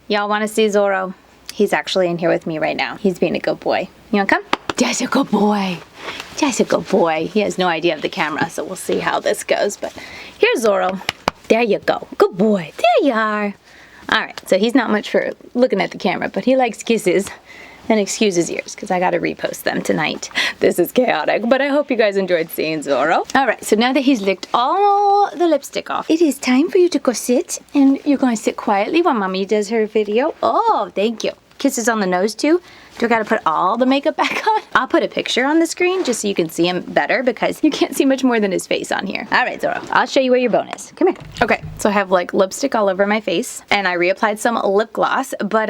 Y'all want to see Zorro? He's actually in here with me right now. He's being a good boy. You want to come? That's a good boy. That's a good boy. He has no idea of the camera, so we'll see how this goes. But here's Zorro. There you go. Good boy. There you are. All right, so he's not much for looking at the camera, but he likes kisses. And excuse his ears, because I gotta repost them tonight. This is chaotic, but I hope you guys enjoyed seeing Zorro. All right, so now that he's licked all the lipstick off, it is time for you to go sit, and you're gonna sit quietly while Mommy does her video. Oh, thank you. Kisses on the nose too. Do I gotta put all the makeup back on? I'll put a picture on the screen just so you can see him better because you can't see much more than his face on here. All right, Zorro, I'll show you where your bone is. Come here. Okay, so I have like lipstick all over my face and I reapplied some lip gloss, but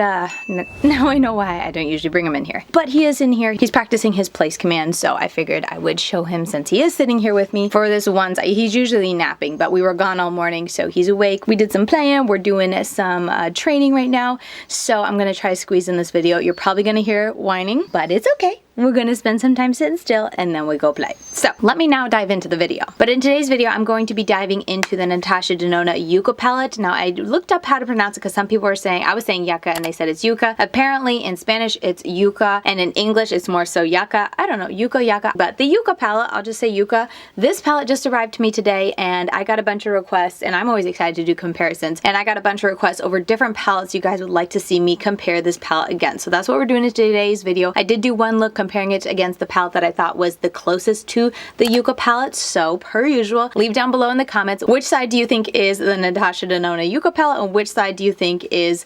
now I know why I don't usually bring him in here. But he is in here. He's practicing his place command, so I figured I would show him since he is sitting here with me for this once. He's usually napping, but we were gone all morning, so he's awake. We did some playing. We're doing some training right now, so I'm gonna try to squeeze in this video. You're probably gonna hear whining, but it's okay. We're gonna spend some time sitting still and then we go play. So let me now dive into the video. But in today's video, I'm going to be diving into the Natasha Denona Yucca palette. Now I looked up how to pronounce it because some people were saying, I was saying yucca and they said it's yucca. Apparently in Spanish it's yucca and in English it's more so yucca. I don't know, yucca. But the yucca palette, I'll just say yucca. This palette just arrived to me today and I got a bunch of requests and I'm always excited to do comparisons. And I got a bunch of requests over different palettes you guys would like to see me compare this palette against. So that's what we're doing in today's video. I did do one look comparing it against the palette that I thought was the closest to the Yucca palette. So per usual, leave down below in the comments which side do you think is the Natasha Denona Yucca palette and which side do you think is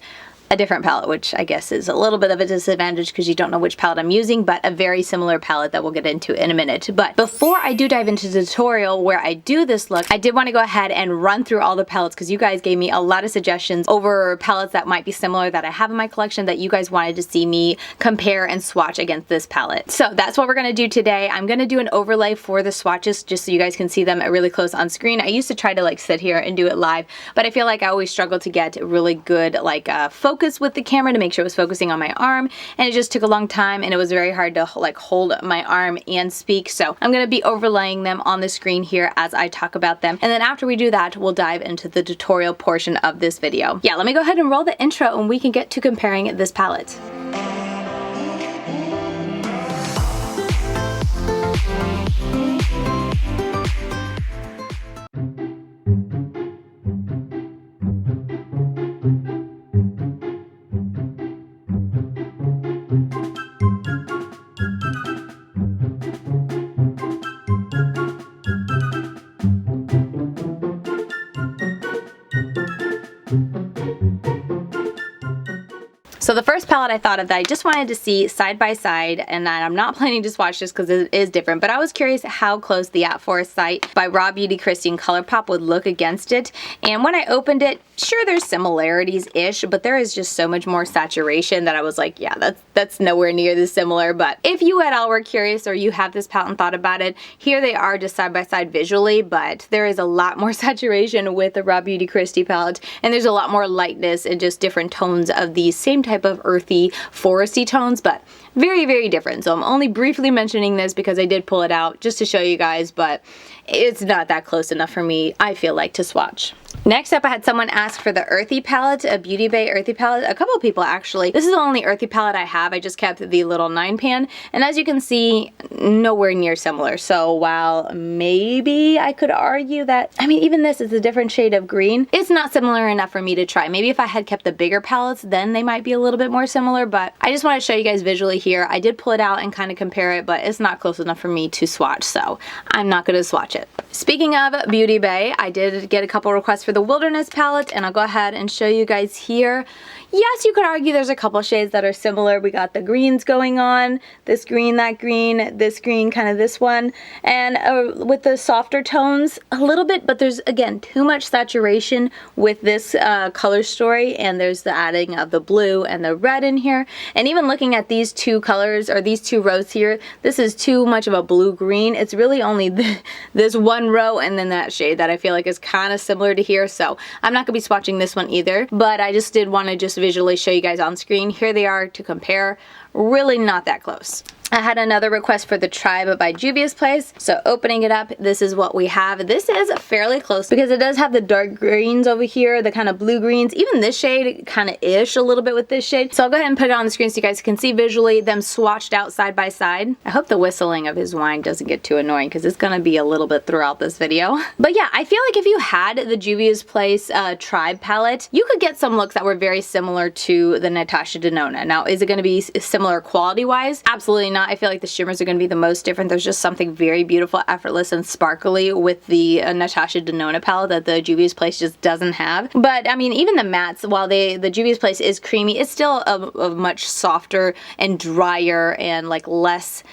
a different palette, which I guess is a little bit of a disadvantage because you don't know which palette I'm using, but a very similar palette that we'll get into in a minute. But before I do dive into the tutorial where I do this look, I did want to go ahead and run through all the palettes because you guys gave me a lot of suggestions over palettes that might be similar that I have in my collection that you guys wanted to see me compare and swatch against this palette. So that's what we're going to do today. I'm going to do an overlay for the swatches just so you guys can see them really close on screen. I used to try to like sit here and do it live, but I feel like I always struggle to get really good like focus with the camera to make sure it was focusing on my arm, and it just took a long time and it was very hard to like hold my arm and speak. So I'm going to be overlaying them on the screen here as I talk about them, and then after we do that we'll dive into the tutorial portion of this video. Yeah, let me go ahead and roll the intro and we can get to comparing this palette. So the first palette I thought of that I just wanted to see side by side, and I'm not planning to swatch this because it is different, but I was curious how close the At Forest Sight by Raw Beauty Kristi and Colourpop would look against it. And when I opened it, sure there's similarities-ish, but there is just so much more saturation that I was like, yeah, that's nowhere near this similar. But if you at all were curious or you have this palette and thought about it, here they are just side by side visually, but there is a lot more saturation with the Raw Beauty Kristi palette, and there's a lot more lightness and just different tones of the same type of earthy, foresty tones, but very, very different. So I'm only briefly mentioning this because I did pull it out just to show you guys, but it's not that close enough for me, I feel like, to swatch. Next up, I had someone ask for the Earthy palette, a BeautyBay Earthy palette. A couple of people actually. This is the only Earthy palette I have. I just kept the little 9-pan, and as you can see, nowhere near similar. So while maybe I could argue that, I mean, even this is a different shade of green, it's not similar enough for me to try. Maybe if I had kept the bigger palettes, then they might be a little bit more similar, but I just want to show you guys visually here. I did pull it out and kind of compare it, but it's not close enough for me to swatch, so I'm not going to swatch it. Speaking of BeautyBay, I did get a couple requests for the Wilderness palette, and I'll go ahead and show you guys here. Yes, you could argue there's a couple shades that are similar. We got the greens going on, this green, that green, this green, kind of this one, and with the softer tones a little bit, but there's again too much saturation with this color story, and there's the adding of the blue and the red in here. And even looking at these two colors, or these two rows here, this is too much of a blue-green. It's really only this one row and then that shade that I feel like is kind of similar to here, so I'm not going to be swatching this one either, but I just did want to just visually show you guys on screen. Here they are to compare. Really not that close. I had another request for the Tribe by Juvias Place, so opening it up, this is what we have. This is fairly close because it does have the dark greens over here, the kind of blue greens, even this shade kind of ish a little bit with this shade. So I'll go ahead and put it on the screen so you guys can see visually them swatched out side by side. I hope the whistling of his wine doesn't get too annoying because it's gonna be a little bit throughout this video. But yeah, I feel like if you had the Juvias Place Tribe palette, you could get some looks that were very similar to the Natasha Denona. Now, is it gonna be similar quality-wise? Absolutely not. I feel like the shimmers are going to be the most different. There's just something very beautiful, effortless, and sparkly with the Natasha Denona palette that the Juvias Place just doesn't have. But I mean, even the mattes, while the Juvias Place is creamy, it's still a much softer and drier and like less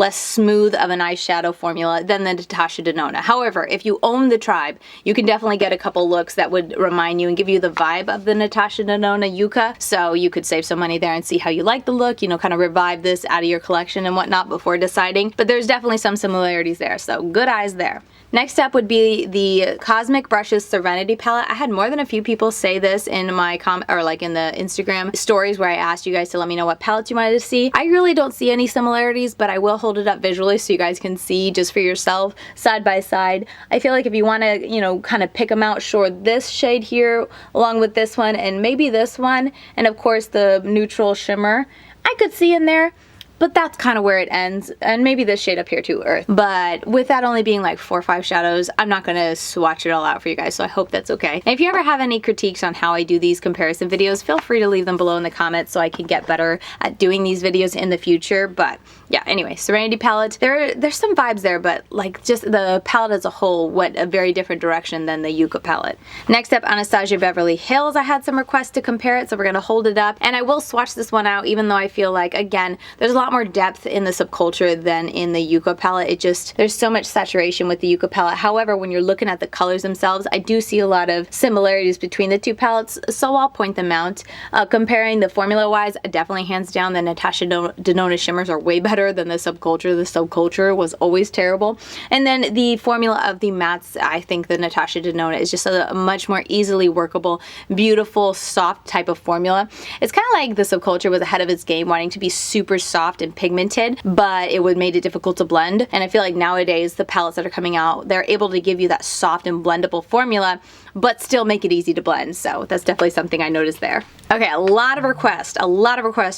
smooth of an eyeshadow formula than the Natasha Denona. However, if you own the Tribe, you can definitely get a couple looks that would remind you and give you the vibe of the Natasha Denona Yucca. So you could save some money there and see how you like the look, you know, kind of revive this out of your collection and whatnot before deciding. But there's definitely some similarities there, so good eyes there. Next up would be the Cosmic Brushes Serenity palette. I had more than a few people say this in my in the Instagram stories where I asked you guys to let me know what palettes you wanted to see. I really don't see any similarities, but I will hold it up visually so you guys can see just for yourself side by side. I feel like if you want to, you know, kind of pick them out, sure, this shade here along with this one and maybe this one, and of course the neutral shimmer, I could see in there. But that's kind of where it ends, and maybe this shade up here too, Earth. But with that only being like 4 or 5 shadows, I'm not gonna swatch it all out for you guys, so I hope that's okay. And if you ever have any critiques on how I do these comparison videos, feel free to leave them below in the comments so I can get better at doing these videos in the future. But yeah, anyway, Serenity palette, there's some vibes there, but like just the palette as a whole went a very different direction than the Yucca palette. Next up, Anastasia Beverly Hills. I had some requests to compare it, so we're gonna hold it up, and I will swatch this one out, even though I feel like, again, there's a lot more depth in the Subculture than in the Yucca palette. There's so much saturation with the Yucca palette. However, when you're looking at the colors themselves, I do see a lot of similarities between the two palettes, so I'll point them out. Comparing the formula-wise, definitely hands down the Natasha Denona shimmers are way better than the Subculture. The Subculture was always terrible. And then the formula of the mattes, I think the Natasha Denona is just a much more easily workable, beautiful, soft type of formula. It's kind of like the Subculture was ahead of its game, wanting to be super soft and pigmented, but it would made it difficult to blend. And I feel like nowadays the palettes that are coming out, they're able to give you that soft and blendable formula, but still make it easy to blend. So that's definitely something I noticed there. Okay, a lot of requests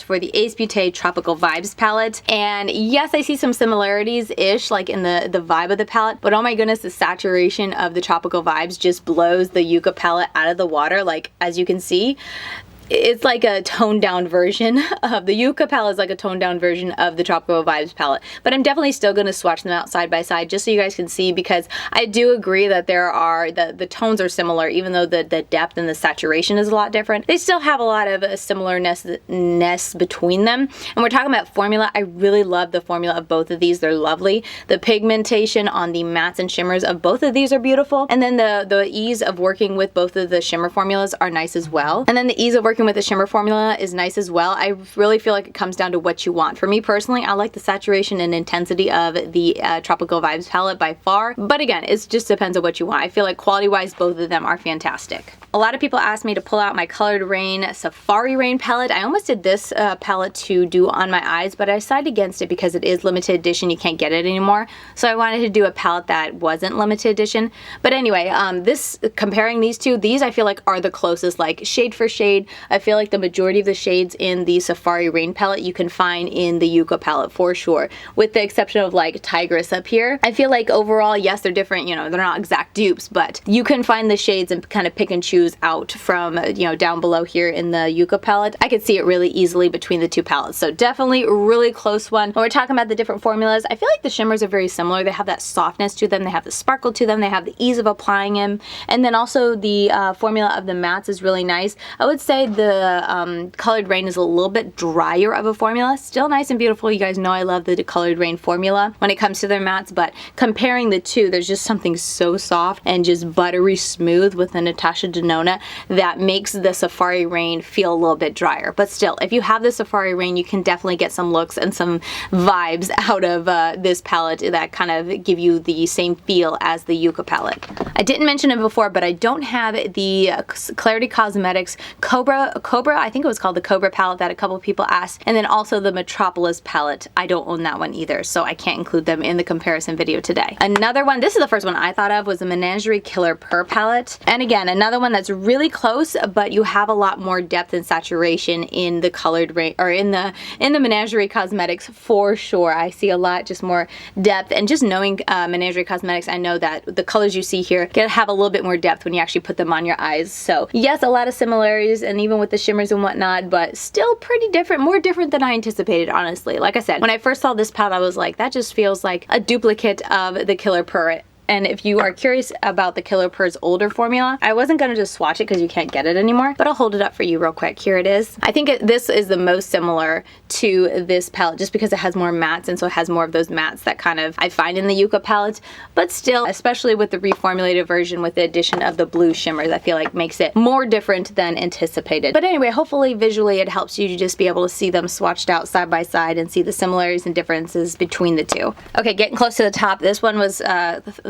for the Ace Beaute Tropical Vibes palette. And yes, I see some similarities-ish, like in the vibe of the palette, but oh my goodness, the saturation of the Tropical Vibes just blows the Yucca palette out of the water. Like, as you can see, it's like a toned down version of the Yucca palette, is like a toned down version of the Tropical Vibes palette. But I'm definitely still going to swatch them out side by side just so you guys can see, because I do agree that the tones are similar, even though the depth and the saturation is a lot different. They still have a lot of similarness between them. And we're talking about formula. I really love the formula of both of these. They're lovely. The pigmentation on the mattes and shimmers of both of these are beautiful. And then the ease of working with both of the shimmer formulas are nice as well. And then the ease of working with the shimmer formula is nice as well. I really feel like it comes down to what you want. For me personally, I like the saturation and intensity of the Tropical Vibes palette by far, but again, it just depends on what you want. I feel like quality-wise, both of them are fantastic. A lot of people asked me to pull out my Colored Raine Safari Raine palette. I almost did this palette to do on my eyes, but I decided against it because it is limited edition. You can't get it anymore. So I wanted to do a palette that wasn't limited edition. But anyway, comparing these two, these I feel like are the closest, like shade for shade. I feel like the majority of the shades in the Safari Raine palette you can find in the Yucca palette for sure, with the exception of like Tigress up here. I feel like overall, yes, they're different, you know, they're not exact dupes, but you can find the shades and kind of pick and choose out from, you know, down below here in the Yucca palette. I could see it really easily between the two palettes, so definitely a really close one. When we're talking about the different formulas, I feel like the shimmers are very similar. They have that softness to them, they have the sparkle to them, they have the ease of applying them, and then also the formula of the mattes is really nice. I would say the Colored Raine is a little bit drier of a formula. Still nice and beautiful. You guys know I love the Colored Raine formula when it comes to their mattes, but comparing the two, there's just something so soft and just buttery smooth with the Natasha Denona that makes the Safari Raine feel a little bit drier. But still, if you have the Safari Raine, you can definitely get some looks and some vibes out of this palette that kind of give you the same feel as the Yucca palette. I didn't mention it before, but I don't have the Clarity Cosmetics Cobra Cobra, I think it was called the Cobra palette that a couple people asked, and then also the Metropolis palette. I don't own that one either, so I can't include them in the comparison video today. Another one, this is the first one I thought of, was the Menagerie Killer Purr palette. And again, another one that's really close, but you have a lot more depth and saturation in the colored range, or in the Menagerie Cosmetics for sure. I see a lot just more depth, and just knowing Menagerie Cosmetics, I know that the colors you see here have a little bit more depth when you actually put them on your eyes. So yes, a lot of similarities, and even with the shimmers and whatnot, but still pretty different, more different than I anticipated, honestly. Like I said, when I first saw this palette, I was like, that just feels like a duplicate of the Killer Purr. And if you are curious about the Killer Purr's older formula, I wasn't going to just swatch it because you can't get it anymore, but I'll hold it up for you real quick. Here it is. I think this is the most similar to this palette just because it has more mattes, and so it has more of those mattes that kind of I find in the Yucca palette, but still, especially with the reformulated version with the addition of the blue shimmers, I feel like makes it more different than anticipated. But anyway, hopefully visually it helps you to just be able to see them swatched out side by side and see the similarities and differences between the two. Okay, getting close to the top. This one was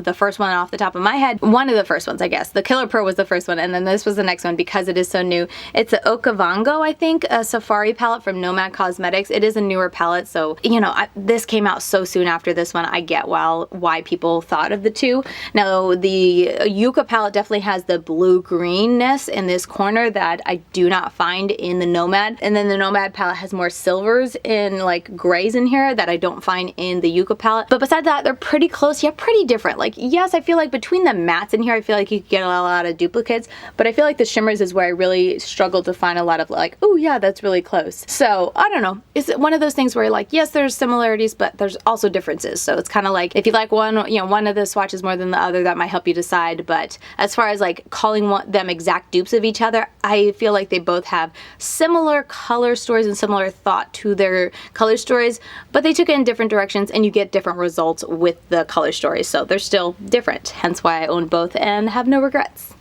the first one off the top of my head. One of the first ones, I guess. The Killer Purr was the first one, and then this was the next one because it is so new. It's the Okavango, I think, a Safari palette from Nomad Cosmetics. It is a newer palette, so, you know, this came out so soon after this one. I get why people thought of the two. Now, the Yucca palette definitely has the blue-greenness in this corner that I do not find in the Nomad, and then the Nomad palette has more silvers and like grays in here that I don't find in the Yucca palette. But besides that, they're pretty close, yet pretty different. Like, yes, I feel like between the mattes in here, I feel like you could get a lot of duplicates, but I feel like the shimmers is where I really struggle to find a lot of like, oh yeah, that's really close. So I don't know. It's one of those things where like, yes, there's similarities, but there's also differences. So it's kind of like, if you like one, you know, one of the swatches more than the other, that might help you decide. But as far as like calling them exact dupes of each other, I feel like they both have similar color stories and similar thought to their color stories, but they took it in different directions and you get different results with the color stories. So they're still different, hence why I own both and have no regrets.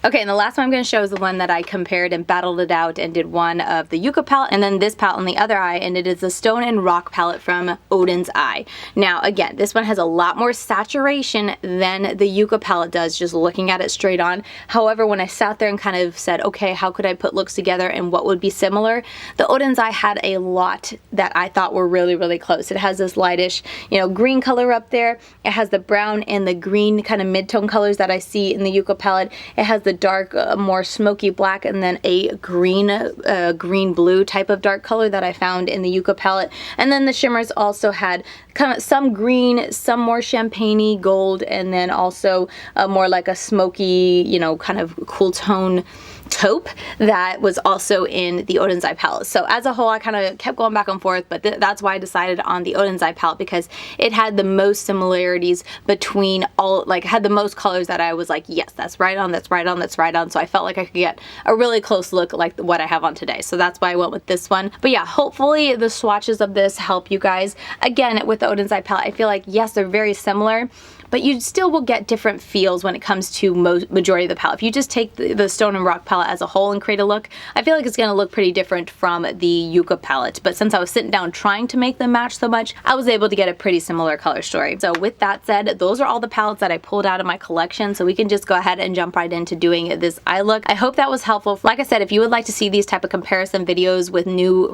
Okay, and the last one I'm going to show is the one that I compared and battled it out and did one of the Yucca palette and then this palette on the other eye, and it is the Stone and Rock palette from Odens Eye. Now again, this one has a lot more saturation than the Yucca palette does, just looking at it straight on. However, when I sat there and kind of said, okay, how could I put looks together and what would be similar, the Odens Eye had a lot that I thought were really, really close. It has this lightish, you know, green color up there. It has the brown and the green kind of mid-tone colors that I see in the Yucca palette. It has the dark, more smoky black, and then a green blue type of dark color that I found in the Yucca palette. And then the shimmers also had kind of some green, some more champagne-y gold, and then also more like a smoky, you know, kind of cool tone taupe that was also in the Odens Eye palette. So as a whole, I kind of kept going back and forth, but that's why I decided on the Odens Eye palette, because it had the most similarities between all, like had the most colors that I was like, yes, that's right on, that's right on, that's right on. So I felt like I could get a really close look like what I have on today. So that's why I went with this one. But yeah, hopefully the swatches of this help you guys. Again, with the Odens Eye palette, I feel like, yes, they're very similar, but you still will get different feels when it comes to majority of the palette. If you just take the Stone and Rock palette as a whole and create a look, I feel like it's going to look pretty different from the Yucca palette. But since I was sitting down trying to make them match so much, I was able to get a pretty similar color story. So with that said, those are all the palettes that I pulled out of my collection, so we can just go ahead and jump right into doing this eye look. I hope that was helpful. Like I said, if you would like to see these type of comparison videos with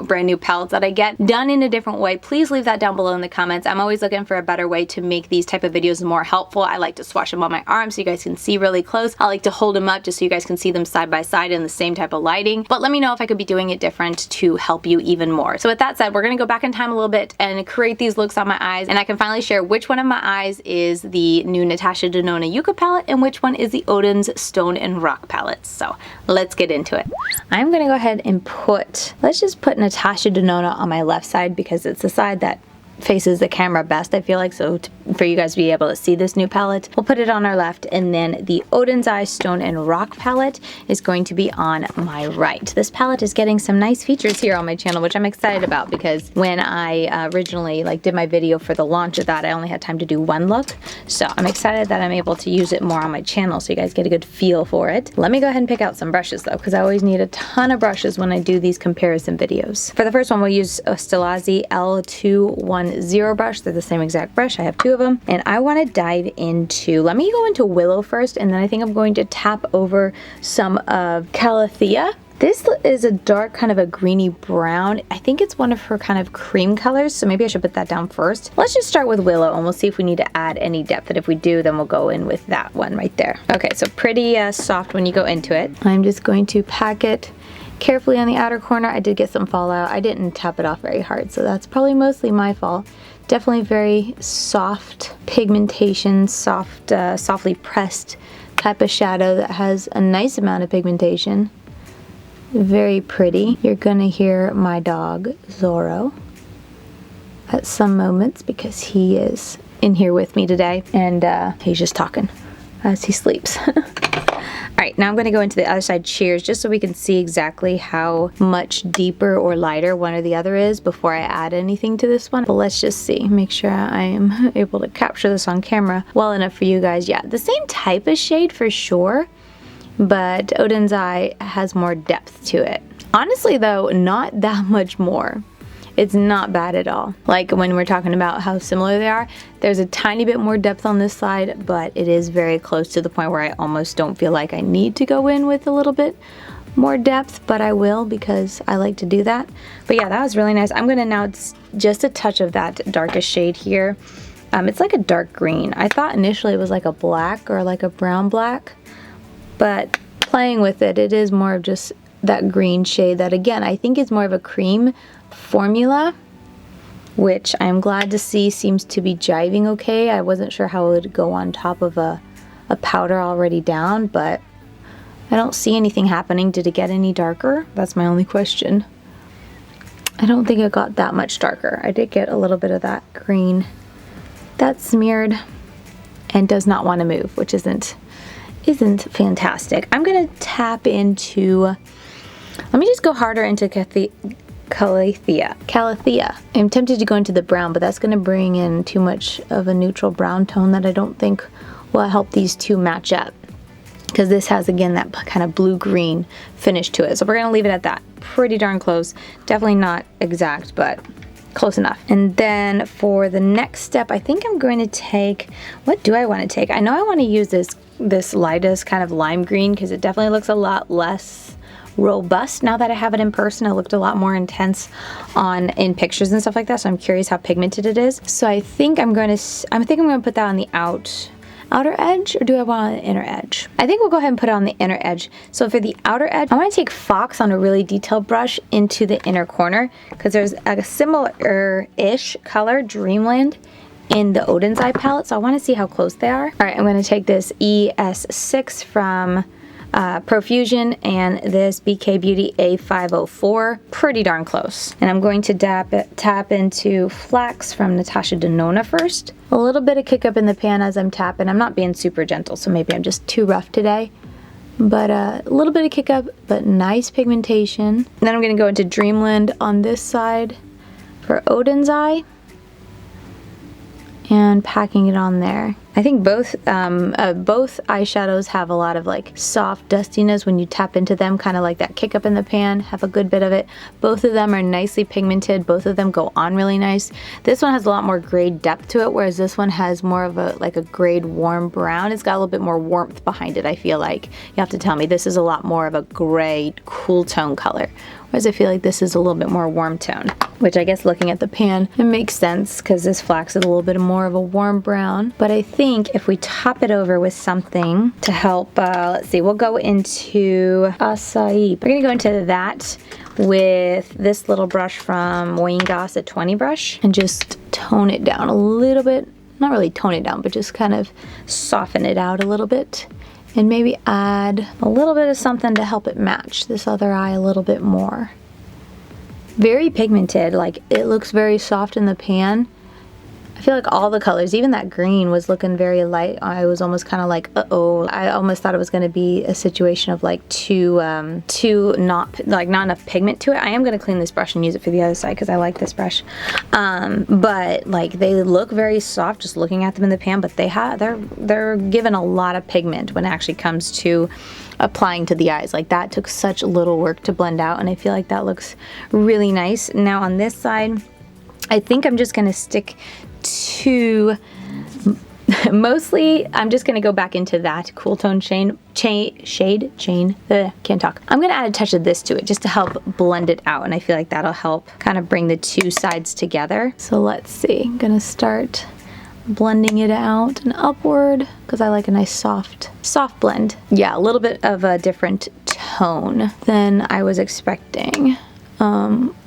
brand new palettes that I get done in a different way, please leave that down below in the comments. I'm always looking for a better way to make these type of videos more helpful. I like to swatch them on my arm so you guys can see really close. I like to hold them up just so you guys can see them side by side in the same type of lighting. But let me know if I could be doing it different to help you even more. So with that said, we're gonna go back in time a little bit and create these looks on my eyes, and I can finally share which one of my eyes is the new Natasha Denona Yucca palette and which one is the Odens Stone and Rock palette. So let's get into it. I'm gonna go ahead and let's just put Natasha Denona on my left side because it's the side that faces the camera best, I feel like, so for you guys to be able to see this new palette, we'll put it on our left, and then the Odens Eye Stone and Rock palette is going to be on my right. This palette is getting some nice features here on my channel, which I'm excited about, because when I originally did my video for the launch of that, I only had time to do one look, so I'm excited that I'm able to use it more on my channel so you guys get a good feel for it. Let me go ahead and pick out some brushes though, because I always need a ton of brushes when I do these comparison videos. For the first one, we'll use a Stilazzi L210 brush. They're the same exact brush. I have two of them, and I want to dive into, let me go into Willow first, and then I think I'm going to tap over some of Calathea. This is a dark kind of a greeny brown. I think it's one of her kind of cream colors, so maybe I should put that down first. Let's just start with Willow and we'll see if we need to add any depth, and if we do, then we'll go in with that one right there. Okay, so pretty soft when you go into it. I'm just going to pack it carefully on the outer corner. I did get some fallout. I didn't tap it off very hard, so that's probably mostly my fault. Definitely very soft pigmentation, softly pressed type of shadow that has a nice amount of pigmentation. Very pretty. You're gonna hear my dog Zorro at some moments because he is in here with me today, and he's just talking as he sleeps. Alright, now I'm going to go into the other side shears just so we can see exactly how much deeper or lighter one or the other is before I add anything to this one. But let's just see, make sure I am able to capture this on camera well enough for you guys. Yeah, the same type of shade for sure, but Odens Eye has more depth to it. Honestly though, not that much more. It's not bad at all. Like when we're talking about how similar they are, there's a tiny bit more depth on this side, but it is very close to the point where I almost don't feel like I need to go in with a little bit more depth, but I will because I like to do that. But yeah, that was really nice. I'm gonna now just a touch of that darkest shade here. It's like a dark green. I thought initially it was like a black or like a brown black, but playing with it, it is more of just that green shade that, again, I think is more of a cream formula, which I'm glad to see seems to be jiving okay. I wasn't sure how it would go on top of a powder already down, but I don't see anything happening. Did it get any darker? That's my only question. I don't think it got that much darker. I did get a little bit of that green that smeared and does not want to move, which isn't fantastic. I'm gonna tap into, let me just go harder into Calathea. I'm tempted to go into the brown, but that's going to bring in too much of a neutral brown tone that I don't think will help these two match up, because this has, again, that kind of blue-green finish to it. So we're going to leave it at that. Pretty darn close. Definitely not exact, but close enough. And then for the next step, I think I'm going to take, what do I want to take? I know I want to use this lightest kind of lime green because it definitely looks a lot less robust now that I have it in person. It looked a lot more intense in pictures and stuff like that, so I'm curious how pigmented it is. So I think I'm going to put that on the outer edge, or do I want on the inner edge? I think we'll go ahead and put it on the inner edge. So for the outer edge, I want to take Fox on a really detailed brush into the inner corner because there's a similar-ish color, Dreamland, in the Odens Eye palette, so I want to see how close they are. All right, I'm going to take this ES6 from Profusion and this BK Beauty A504, pretty darn close. And I'm going to tap into Flax from Natasha Denona first. A little bit of kick up in the pan as I'm tapping. I'm not being super gentle, so maybe I'm just too rough today. But a little bit of kick up, but nice pigmentation. And then I'm going to go into Dreamland on this side for Odens Eye, and packing it on there. I think both eyeshadows have a lot of like soft dustiness when you tap into them, kind of like that kick up in the pan, have a good bit of it. Both of them are nicely pigmented. Both of them go on really nice. This one has a lot more grade depth to it, whereas this one has more of a grade warm brown. It's got a little bit more warmth behind it, I feel like. You have to tell me. This is a lot more of a gray, cool tone color, whereas I feel like this is a little bit more warm tone, which I guess looking at the pan, it makes sense because this Flax is a little bit more of a warm brown. But I think if we top it over with something to help, let's see, we'll go into Acai. We're gonna go into that with this little brush from Moingas, a 20 brush, and just tone it down a little bit. Not really tone it down, but just kind of soften it out a little bit. And maybe add a little bit of something to help it match this other eye a little bit more. Very pigmented, like it looks very soft in the pan. I feel like all the colors, even that green was looking very light. I was almost kind of like, uh-oh. I almost thought it was going to be a situation of like not enough pigment to it. I am going to clean this brush and use it for the other side because I like this brush. But like they look very soft just looking at them in the pan, but they're given a lot of pigment when it actually comes to applying to the eyes. Like that took such little work to blend out, and I feel like that looks really nice. Now on this side, I think I'm just going to stick to Mostly, I'm just gonna go back into that cool tone can't talk. I'm gonna add a touch of this to it just to help blend it out, and I feel like that'll help kind of bring the two sides together. So let's see, I'm gonna start blending it out and upward because I like a nice soft blend. Yeah, a little bit of a different tone than I was expecting.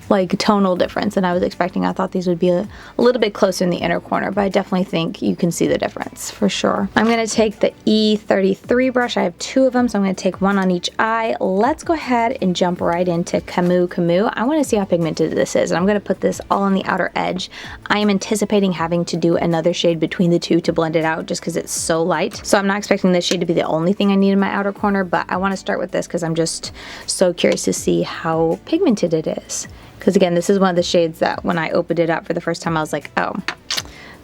Like tonal difference than I was expecting. I thought these would be a little bit closer in the inner corner, but I definitely think you can see the difference for sure. I'm gonna take the E33 brush. I have 2 of them, so I'm gonna take 1 on each eye. Let's go ahead and jump right into Camus Camus. I wanna see how pigmented this is, and I'm gonna put this all on the outer edge. I am anticipating having to do another shade between the two to blend it out just because it's so light. So I'm not expecting this shade to be the only thing I need in my outer corner, but I wanna start with this because I'm just so curious to see how pigmented it is. Because again, this is one of the shades that when I opened it up for the first time, I was like, oh,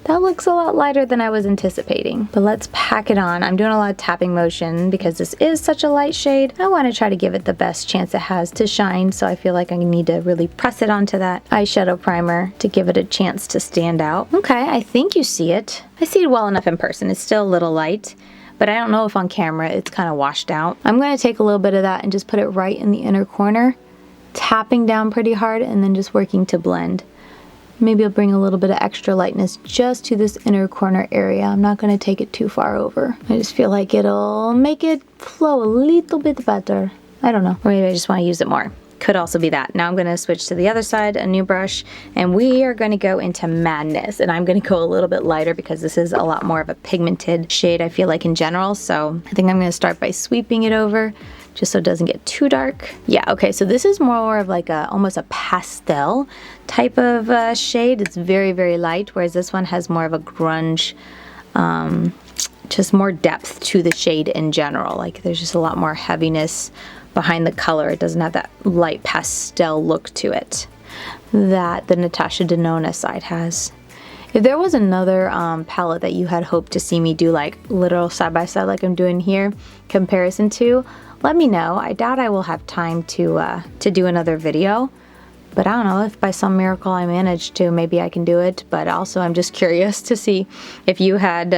that looks a lot lighter than I was anticipating. But let's pack it on. I'm doing a lot of tapping motion because this is such a light shade. I want to try to give it the best chance it has to shine, so I feel like I need to really press it onto that eyeshadow primer to give it a chance to stand out. Okay, I think you see it. I see it well enough in person. It's still a little light, but I don't know if on camera it's kind of washed out. I'm going to take a little bit of that and just put it right in the inner corner, tapping down pretty hard and then just working to blend. Maybe I'll bring a little bit of extra lightness just to this inner corner area. I'm not going to take it too far over. I just feel like it'll make it flow a little bit better. I don't know. Or maybe I just want to use it more. Could also be that. Now I'm going to switch to the other side, a new brush, and we are going to go into Madness. And I'm going to go a little bit lighter because this is a lot more of a pigmented shade, I feel like, in general. So I think I'm going to start by sweeping it over, just so it doesn't get too dark. Yeah, okay, so this is more of like a almost a pastel type of shade. It's very, very light, whereas this one has more of a grunge, just more depth to the shade in general. Like there's just a lot more heaviness behind the color. It doesn't have that light pastel look to it that the Natasha Denona side has. If there was another palette that you had hoped to see me do like literal side by side like I'm doing here comparison to, let me know. I doubt I will have time to do another video, but I don't know, if by some miracle I managed to, maybe I can do it. But also I'm just curious to see if you had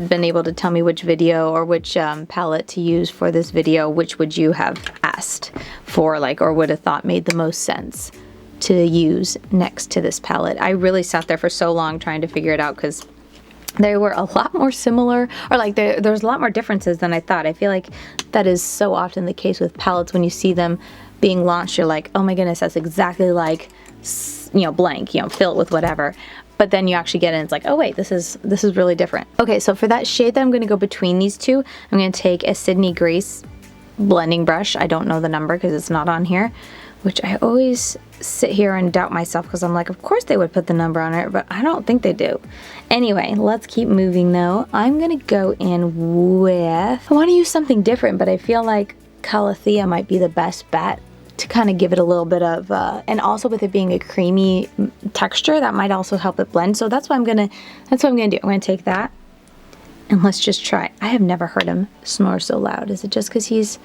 been able to tell me which video or which palette to use for this video, which would you have asked for, like, or would have thought made the most sense to use next to this palette. I really sat there for so long trying to figure it out because they were a lot more similar, or like there's a lot more differences than I thought. I feel like that is so often the case with palettes. When you see them being launched, you're like, oh my goodness, that's exactly like, you know, blank, you know, fill it with whatever. But then you actually get it and it's like, oh wait, this is really different. Okay, so for that shade that I'm going to go between these two, I'm going to take a Sydney Grace blending brush. I don't know the number because it's not on here, which I always sit here and doubt myself because I'm like, of course they would put the number on it, but I don't think they do. Anyway, let's keep moving though. I'm gonna go in with, I want to use something different, but I feel like Calathea might be the best bet to kind of give it a little bit of, and also with it being a creamy texture, that might also help it blend. So that's what I'm gonna do. I'm gonna take that and let's just try. I have never heard him snore so loud. Is it just because he's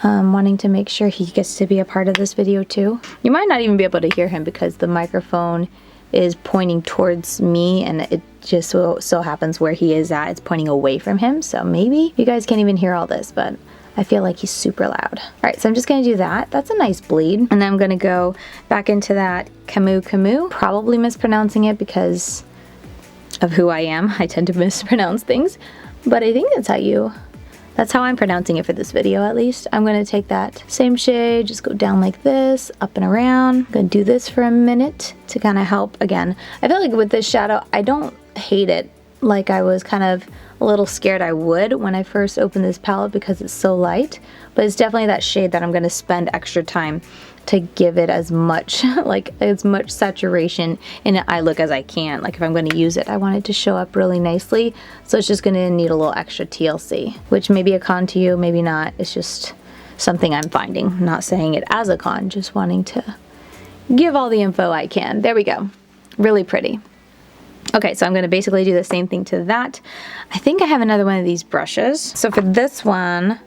wanting to make sure he gets to be a part of this video too? You might not even be able to hear him because the microphone is pointing towards me and it just so happens where he is at, it's pointing away from him. So maybe you guys can't even hear all this, but I feel like he's super loud. All right, so I'm just gonna do that. That's a nice bleed. And then I'm gonna go back into that Camus Camus. Probably mispronouncing it because of who I am. I tend to mispronounce things, but I think that's how I'm pronouncing it for this video at least. I'm gonna take that same shade, just go down like this, up and around. I'm gonna do this for a minute to kind of help. Again, I feel like with this shadow, I don't hate it like I was kind of a little scared I would when I first opened this palette because it's so light, but it's definitely that shade that I'm gonna spend extra time to give it as much, like as much saturation in an eye look as I can. Like if I'm gonna use it, I want it to show up really nicely. So it's just gonna need a little extra TLC, which may be a con to you, maybe not. It's just something I'm finding. I'm not saying it as a con, just wanting to give all the info I can. There we go, really pretty. Okay, so I'm gonna basically do the same thing to that. I think I have another one of these brushes. So for this one,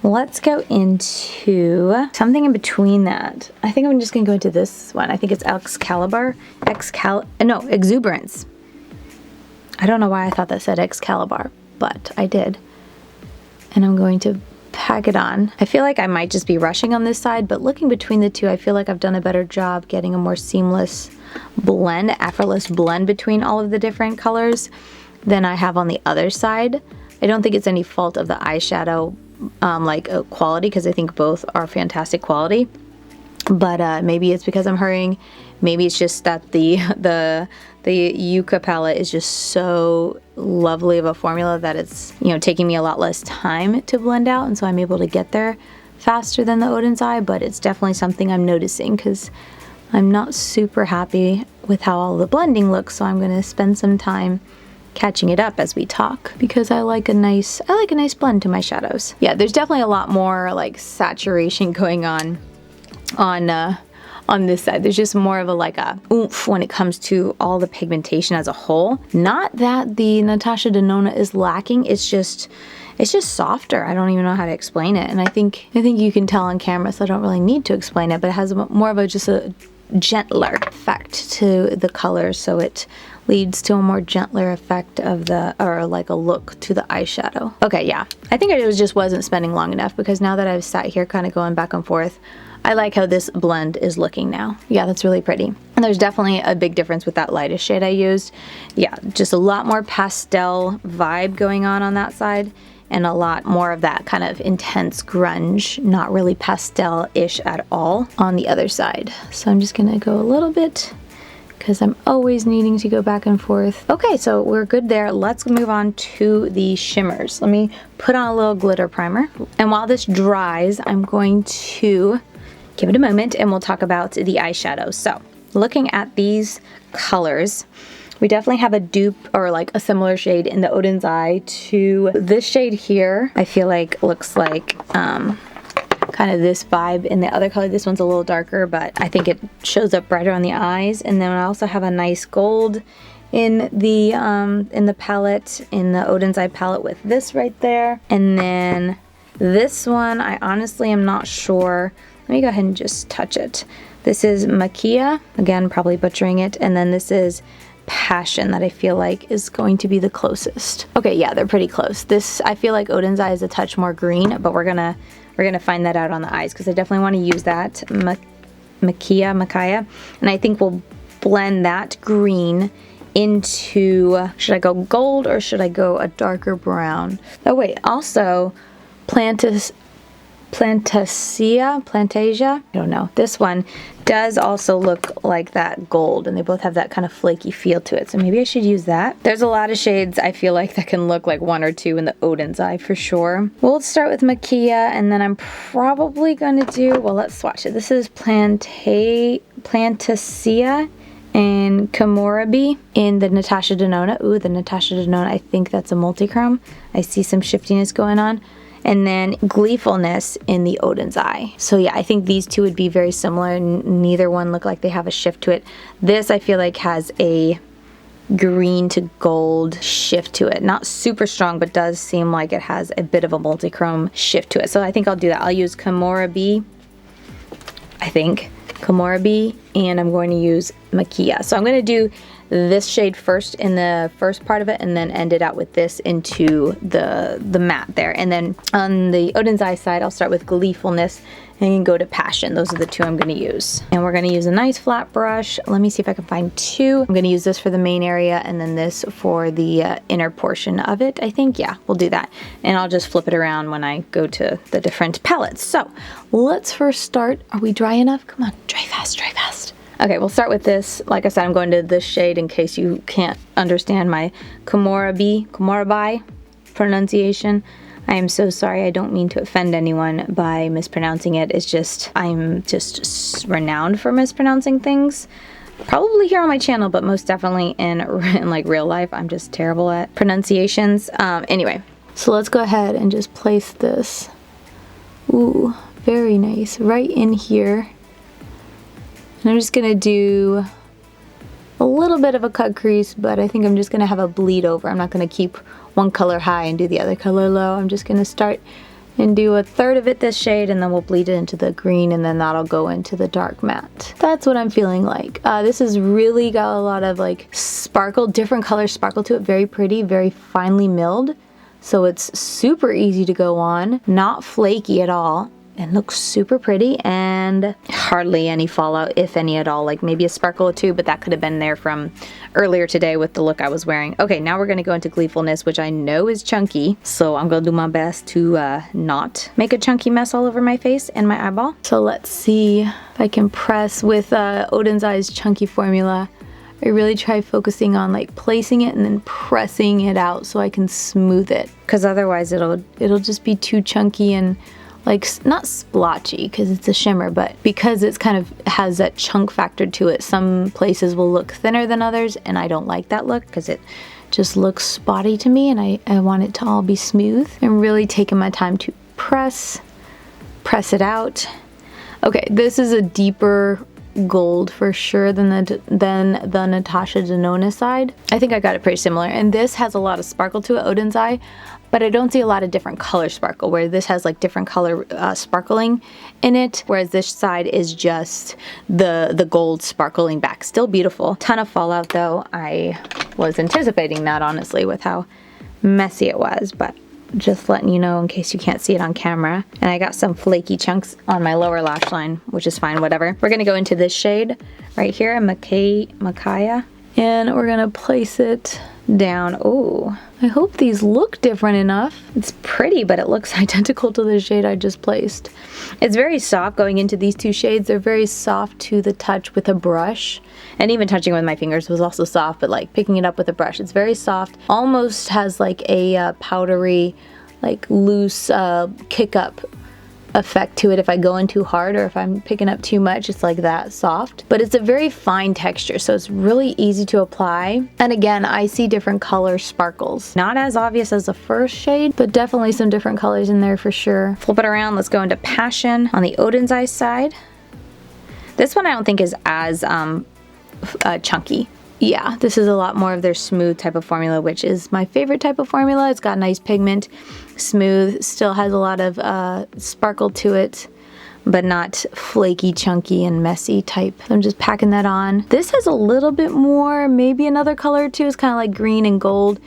let's go into something in between that. I think I'm just gonna go into this one. I think it's Exuberance. I don't know why I thought that said Excalibur, but I did. And I'm going to pack it on. I feel like I might just be rushing on this side, but looking between the two, I feel like I've done a better job getting a more seamless blend, effortless blend between all of the different colors than I have on the other side. I don't think it's any fault of the eyeshadow quality, because I think both are fantastic quality. But maybe it's because I'm hurrying. Maybe it's just that the Yucca palette is just so lovely of a formula that it's, you know, taking me a lot less time to blend out, and so I'm able to get there faster than the Odens eye. But it's definitely something I'm noticing, because I'm not super happy with how all the blending looks, so I'm going to spend some time catching it up as we talk, because I like a nice blend to my shadows. Yeah, there's definitely a lot more like saturation going on this side. There's just more of a oomph when it comes to all the pigmentation as a whole. Not that the Natasha Denona is lacking, it's just softer. I don't even know how to explain it, and I think you can tell on camera, so I don't really need to explain it, but it has more of just a gentler effect to the colors, so it leads to a more gentler effect of a look to the eyeshadow. Okay, yeah, I think I just wasn't spending long enough, because now that I've sat here kind of going back and forth, I like how this blend is looking now. Yeah, that's really pretty. And there's definitely a big difference with that lightest shade I used. Yeah, just a lot more pastel vibe going on that side, and a lot more of that kind of intense grunge, not really pastel-ish at all on the other side. So I'm just gonna go a little bit, because I'm always needing to go back and forth. Okay, so we're good there. Let's move on to the shimmers. Let me put on a little glitter primer. And while this dries, I'm going to give it a moment and we'll talk about the eyeshadow. So looking at these colors, we definitely have a dupe or like a similar shade in the Odens eye to this shade here. I feel like looks like kind of this vibe in the other color. This one's a little darker, but I think it shows up brighter on the eyes. And then I also have a nice gold in the palette, in the Odens eye palette, with this right there. And then this one, I honestly am not sure. Let me go ahead and just touch it. This is Maquia, again, probably butchering it. And then this is Passion, that I feel like is going to be the closest. Okay, yeah, they're pretty close. This, I feel like Odens eye is a touch more green, but we're gonna find that out on the eyes, because I definitely want to use that Maquia, and I think we'll blend that green into, should I go gold or should I go a darker brown? Oh wait, also Plantasia, I don't know. This one does also look like that gold, and they both have that kind of flaky feel to it, so maybe I should use that. There's a lot of shades I feel like that can look like one or two in the Odens eye for sure. We'll start with Maquia, and then I'm probably gonna do, well, let's swatch it. This is Plantasia and Komorebi in the Natasha Denona. Ooh, the Natasha Denona, I think that's a multichrome. I see some shiftiness going on. And then Gleefulness in the Odens eye. So yeah, I think these two would be very similar. Neither one look like they have a shift to it. This I feel like has a green to gold shift to it. Not super strong, but does seem like it has a bit of a multichrome shift to it. So I think I'll do that. I'll use Komorebi, and I'm going to use Maquia. So I'm going to do this shade first in the first part of it, and then end it out with this into the matte there. And then on the Odens eye side, I'll start with Gleefulness and go to Passion. Those are the two I'm going to use. And we're going to use a nice flat brush. Let me see if I can find two. I'm going to use this for the main area, and then this for the inner portion of it, I think. Yeah, we'll do that. And I'll just flip it around when I go to the different palettes. So let's first start. Are we dry enough? Come on, dry fast, dry fast. Okay, we'll start with this. Like I said, I'm going to this shade in case you can't understand my Komorebi pronunciation. I am so sorry. I don't mean to offend anyone by mispronouncing it. It's just, I'm just renowned for mispronouncing things. Probably here on my channel, but most definitely in like real life, I'm just terrible at pronunciations. Anyway, so let's go ahead and just place this. Ooh, very nice. Right in here. And I'm just gonna do a little bit of a cut crease, but I think I'm just gonna have a bleed over. I'm not gonna keep one color high and do the other color low. I'm just gonna start and do a third of it this shade, and then we'll bleed it into the green, and then that'll go into the dark matte. That's what I'm feeling like. This has really got a lot of like sparkle, different colors sparkle to it. Very pretty, very finely milled. So it's super easy to go on, not flaky at all. And looks super pretty, and hardly any fallout, if any at all. Like maybe a sparkle or two, but that could have been there from earlier today with the look I was wearing. Okay, now we're gonna go into Gleefulness, which I know is chunky, so I'm gonna do my best to not make a chunky mess all over my face and my eyeball. So let's see if I can press with Odens Eye's chunky formula. I really try focusing on like placing it and then pressing it out so I can smooth it, because otherwise it'll just be too chunky and like not splotchy because it's a shimmer, but because it's kind of has that chunk factor to it, some places will look thinner than others, and I don't like that look because it just looks spotty to me, and I want it to all be smooth. I'm really taking my time to press it out. Okay, this is a deeper gold for sure than the Natasha Denona side. I think I got it pretty similar, and this has a lot of sparkle to it, Odens Eye, but I don't see a lot of different color sparkle, where this has like different color sparkling in it, whereas this side is just the gold sparkling back. Still beautiful. Ton of fallout though. I was anticipating that, honestly, with how messy it was, but just letting you know in case you can't see it on camera. And I got some flaky chunks on my lower lash line, which is fine, whatever. We're gonna go into this shade right here, Makaya, and we're gonna place it down. Oh, I hope these look different enough. It's pretty, but it looks identical to the shade I just placed. It's very soft going into these two shades. They're very soft to the touch with a brush, and even touching with my fingers was also soft, but like picking it up with a brush, it's very soft. Almost has like a powdery, like loose kick up effect to it if I go in too hard, or if I'm picking up too much, it's like that soft. But it's a very fine texture, so it's really easy to apply. And again, I see different color sparkles. Not as obvious as the first shade, but definitely some different colors in there for sure. Flip it around, let's go into Passion on the Odens Eye side. This one I don't think is as chunky. Yeah, this is a lot more of their smooth type of formula, which is my favorite type of formula. It's got nice pigment, smooth, still has a lot of sparkle to it, but not flaky, chunky, and messy type. I'm just packing that on. This has a little bit more, maybe another color too. It's kind of like green and gold.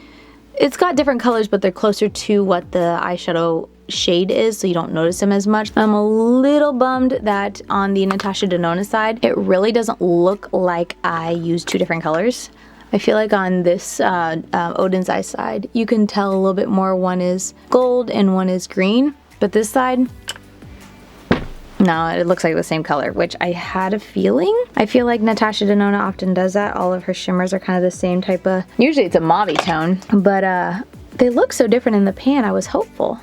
It's got different colors, but they're closer to what the eyeshadow shade is, so you don't notice them as much. I'm a little bummed that on the Natasha Denona side, it really doesn't look like I used two different colors. I feel like on this Odens Eye side, you can tell a little bit more. One is gold and one is green, but this side, no, it looks like the same color, which I had a feeling. I feel like Natasha Denona often does that. All of her shimmers are kind of the same type of, usually it's a mauve tone, but they look so different in the pan. I was hopeful.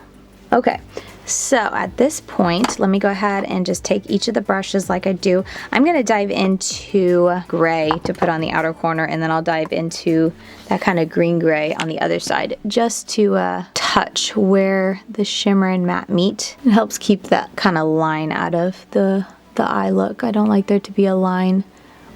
Okay, so at this point, let me go ahead and just take each of the brushes like I do. I'm gonna dive into gray to put on the outer corner, and then I'll dive into that kind of green gray on the other side, just to touch where the shimmer and matte meet. It helps keep that kind of line out of the eye look. I don't like there to be a line,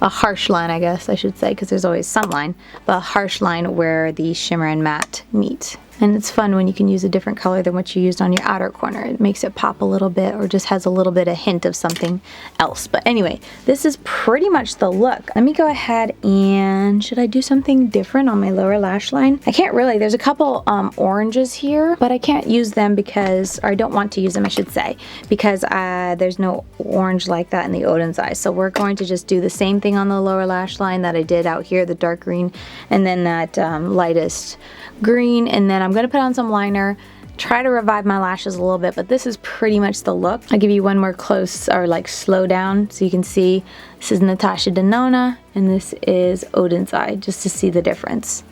a harsh line, I guess I should say, because there's always some line, but a harsh line where the shimmer and matte meet. And it's fun when you can use a different color than what you used on your outer corner. It makes it pop a little bit, or just has a little bit of hint of something else. But anyway, this is pretty much the look. Let me go ahead and, should I do something different on my lower lash line? I can't really. There's a couple oranges here, but I can't use them because, or I don't want to use them, I should say, because there's no orange like that in the Odens Eye. So we're going to just do the same thing on the lower lash line that I did out here, the dark green, and then that lightest green, and then I'm gonna put on some liner, try to revive my lashes a little bit, but this is pretty much the look. I'll give you one more close, or like slow down, so you can see this is Natasha Denona and this is Odens Eye, just to see the difference.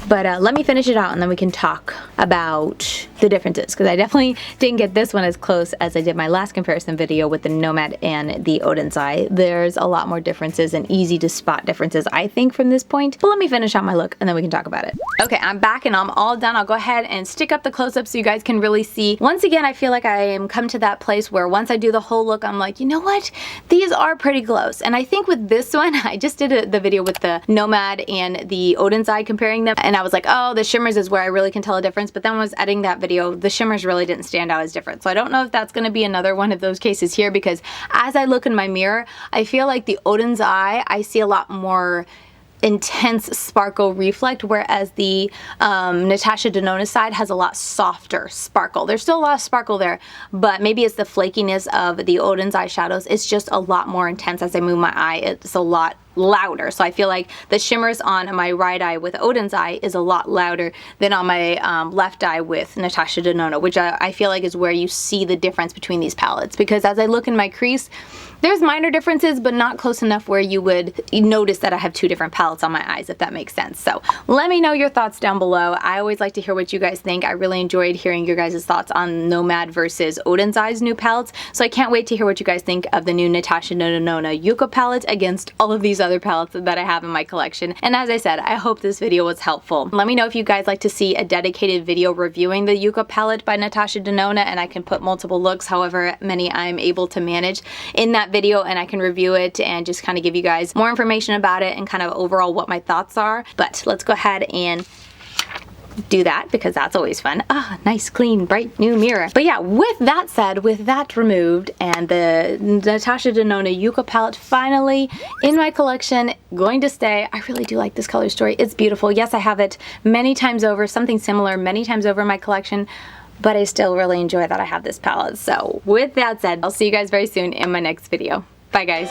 But let me finish it out and then we can talk about the differences, because I definitely didn't get this one as close as I did my last comparison video with the Nomad and the Odens Eye. There's a lot more differences and easy to spot differences, I think, from this point. But let me finish out my look and then we can talk about it. Okay, I'm back and I'm all done. I'll go ahead and stick up the close-up so you guys can really see. Once again, I feel like I am come to that place where once I do the whole look, I'm like, you know what? These are pretty close. And I think with this one, I just did the video with the Nomad and the Odens Eye, comparing them, and I was like, oh, the shimmers is where I really can tell a difference. But then when I was editing that video, the shimmers really didn't stand out as different. So I don't know if that's going to be another one of those cases here, because as I look in my mirror, I feel like the Odens eye, I see a lot more intense sparkle reflect, whereas the Natasha Denona side has a lot softer sparkle. There's still a lot of sparkle there, but maybe it's the flakiness of the Odens eyeshadows. It's just a lot more intense. As I move my eye, it's a lot louder. So I feel like the shimmers on my right eye with Odens eye is a lot louder than on my left eye with Natasha Denona, which I feel like is where you see the difference between these palettes, because as I look in my crease, there's minor differences, but not close enough where you would notice that I have two different palettes on my eyes, if that makes sense. So let me know your thoughts down below. I always like to hear what you guys think. I really enjoyed hearing your guys' thoughts on Nomad versus Odens Eye's new palettes. So I can't wait to hear what you guys think of the new Natasha Denona Yucca palette against all of these other palettes that I have in my collection. And as I said, I hope this video was helpful. Let me know if you guys like to see a dedicated video reviewing the Yucca palette by Natasha Denona, and I can put multiple looks, however many I'm able to manage, in that video, and I can review it and just kind of give you guys more information about it and kind of overall what my thoughts are. But let's go ahead and do that, because that's always fun. Ah, nice, clean, bright new mirror. But yeah, with that said, with that removed, and the Natasha Denona Yucca palette finally in my collection, going to stay. I really do like this color story. It's beautiful. Yes, I have it many times over, something similar many times over in my collection, but I still really enjoy that I have this palette. So with that said, I'll see you guys very soon in my next video. Bye guys.